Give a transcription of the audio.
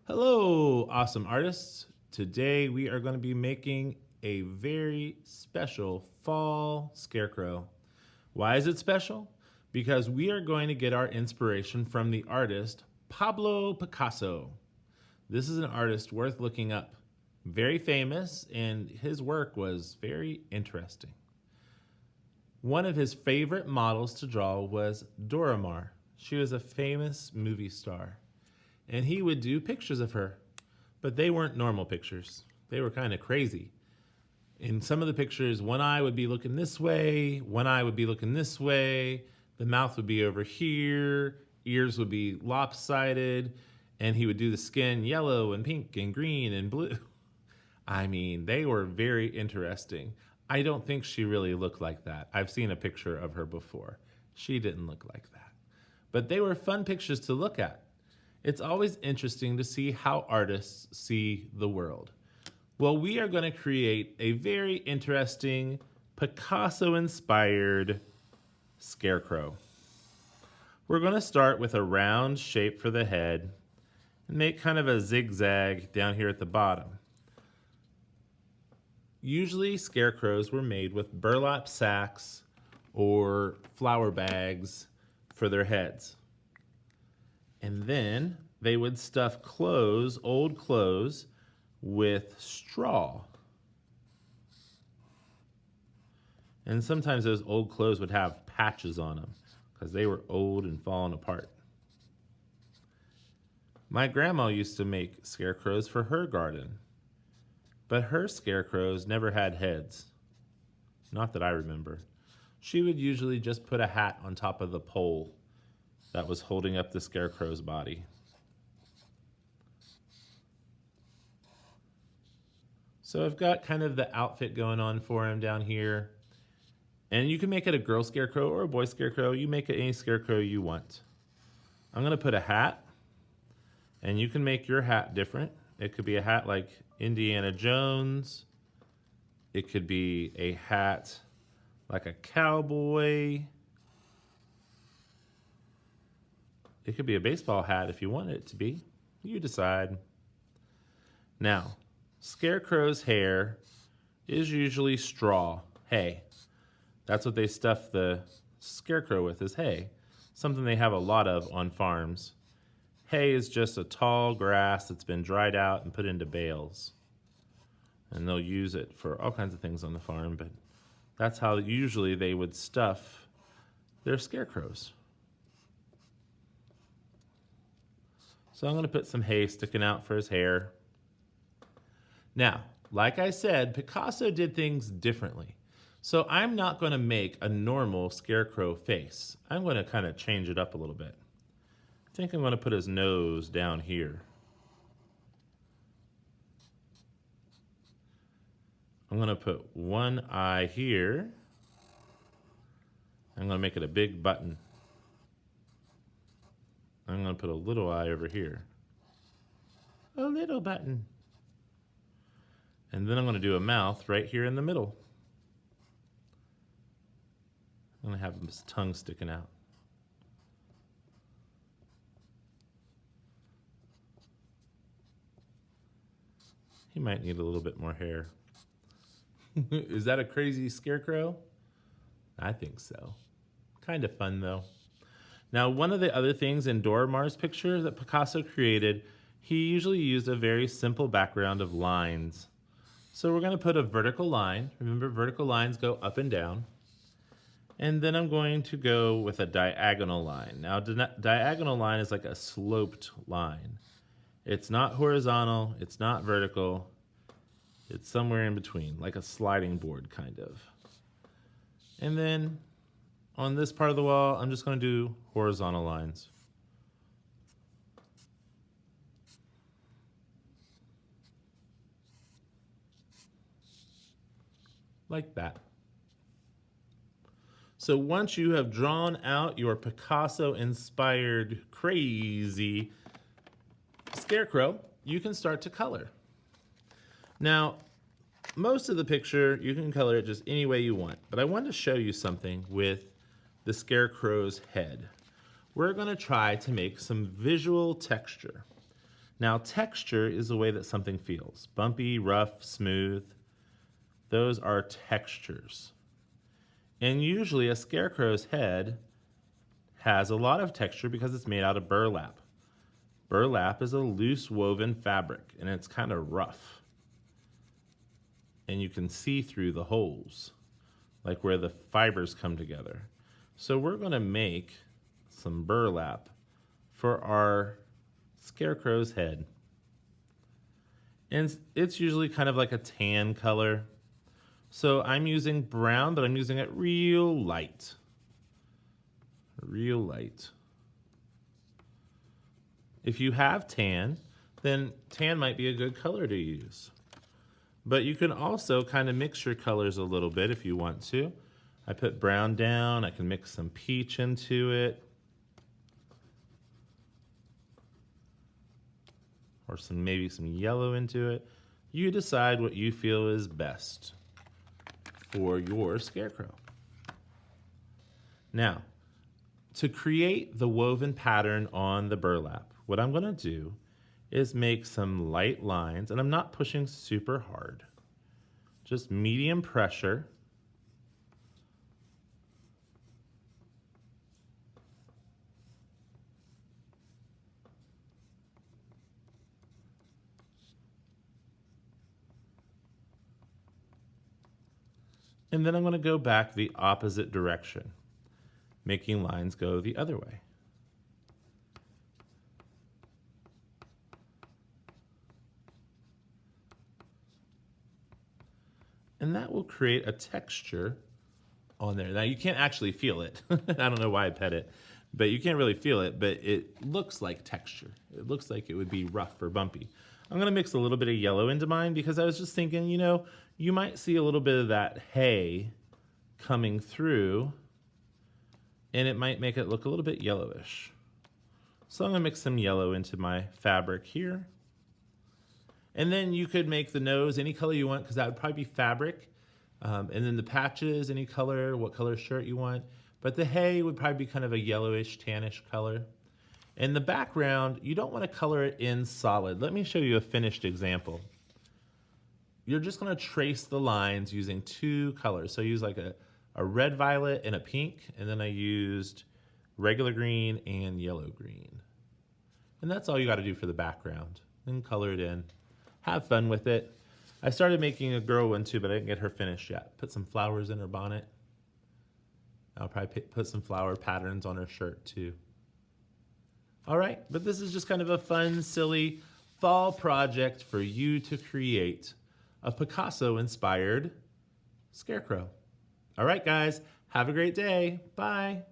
Hello, awesome artists. Today we are going to be making a very special fall scarecrow. Why is it special? Because we are going to get our inspiration from the artist Pablo Picasso. This is an artist worth looking up. Very famous, and his work was very interesting. One of his favorite models to draw was Dora Maar. She was a famous movie star. And he would do pictures of her, but they weren't normal pictures. They were kind of crazy. In some of the pictures, one eye would be looking this way, one eye would be looking this way, the mouth would be over here, ears would be lopsided, and he would do the skin yellow and pink and green and blue. I mean, they were very interesting. I don't think she really looked like that. I've seen a picture of her before. She didn't look like that. But they were fun pictures to look at. It's always interesting to see how artists see the world. Well, we are going to create a very interesting Picasso-inspired scarecrow. We're going to start with a round shape for the head and make kind of a zigzag down here at the bottom. Usually scarecrows were made with burlap sacks or flour bags for their heads. And then they would stuff clothes, old clothes, with straw. And sometimes those old clothes would have patches on them because they were old and falling apart. My grandma used to make scarecrows for her garden, but her scarecrows never had heads. Not that I remember. She would usually just put a hat on top of the pole that was holding up the scarecrow's body. So I've got kind of the outfit going on for him down here. And you can make it a girl scarecrow or a boy scarecrow. You make it any scarecrow you want. I'm going to put a hat, and you can make your hat different. It could be a hat like Indiana Jones. It could be a hat like a cowboy. It could be a baseball hat if you want it to be. You decide. Now, Scarecrow's hair is usually straw, hay. That's what they stuff the scarecrow with, is hay. Something they have a lot of on farms. Hay is just a tall grass that's been dried out and put into bales. And they'll use it for all kinds of things on the farm, but that's how usually they would stuff their scarecrows. So I'm going to put some hay sticking out for his hair. Now, like I said, Picasso did things differently. So I'm not going to make a normal scarecrow face. I'm going to kind of change it up a little bit. I think I'm going to put his nose down here. I'm going to put one eye here. I'm going to make it a big button. I'm going to put a little eye over here. A little button. And then I'm going to do a mouth right here in the middle. I'm going to have his tongue sticking out. He might need a little bit more hair. Is that a crazy scarecrow? I think so. Kind of fun though. Now, one of the other things in Dora Maar's picture that Picasso created, he usually used a very simple background of lines. So we're going to put a vertical line. Remember, vertical lines go up and down. And then I'm going to go with a diagonal line. Now, diagonal line is like a sloped line. It's not horizontal, it's not vertical. It's somewhere in between, like a sliding board kind of. And then on this part of the wall, I'm just going to do horizontal lines. Like that. So once you have drawn out your Picasso-inspired crazy scarecrow, you can start to color. Now, most of the picture, you can color it just any way you want, but I wanted to show you something with the scarecrow's head. We're going to try to make some visual texture. Now, texture is the way that something feels. Bumpy, rough, smooth. Those are textures. And usually a scarecrow's head has a lot of texture because it's made out of burlap. Burlap is a loose woven fabric, and it's kind of rough. And you can see through the holes, like where the fibers come together. So we're going to make some burlap for our scarecrow's head. And it's usually kind of like a tan color. So I'm using brown, but I'm using it real light. Real light. If you have tan, then tan might be a good color to use. But you can also kind of mix your colors a little bit if you want to. I put brown down, I can mix some peach into it. Or maybe some yellow into it. You decide what you feel is best for your scarecrow. Now, to create the woven pattern on the burlap, what I'm going to do is make some light lines, and I'm not pushing super hard, just medium pressure. And then I'm going to go back the opposite direction, making lines go the other way. And that will create a texture on there. Now you can't actually feel it. I don't know why I pet it, but you can't really feel it, but it looks like texture. It looks like it would be rough or bumpy. I'm gonna mix a little bit of yellow into mine because I was just thinking, you know, you might see a little bit of that hay coming through and it might make it look a little bit yellowish. So I'm gonna mix some yellow into my fabric here. And then you could make the nose any color you want because that would probably be fabric. And then the patches, any color, what color shirt you want. But the hay would probably be kind of a yellowish, tannish color. And the background, you don't want to color it in solid. Let me show you a finished example. You're just going to trace the lines using two colors. So I use like a red violet and a pink, and then I used regular green and yellow green. And that's all you got to do for the background. Then color it in. Have fun with it. I started making a girl one too, but I didn't get her finished yet. Put some flowers in her bonnet. I'll probably put some flower patterns on her shirt too. All right, but this is just kind of a fun, silly fall project for you to create a Picasso-inspired scarecrow. All right, guys, have a great day. Bye.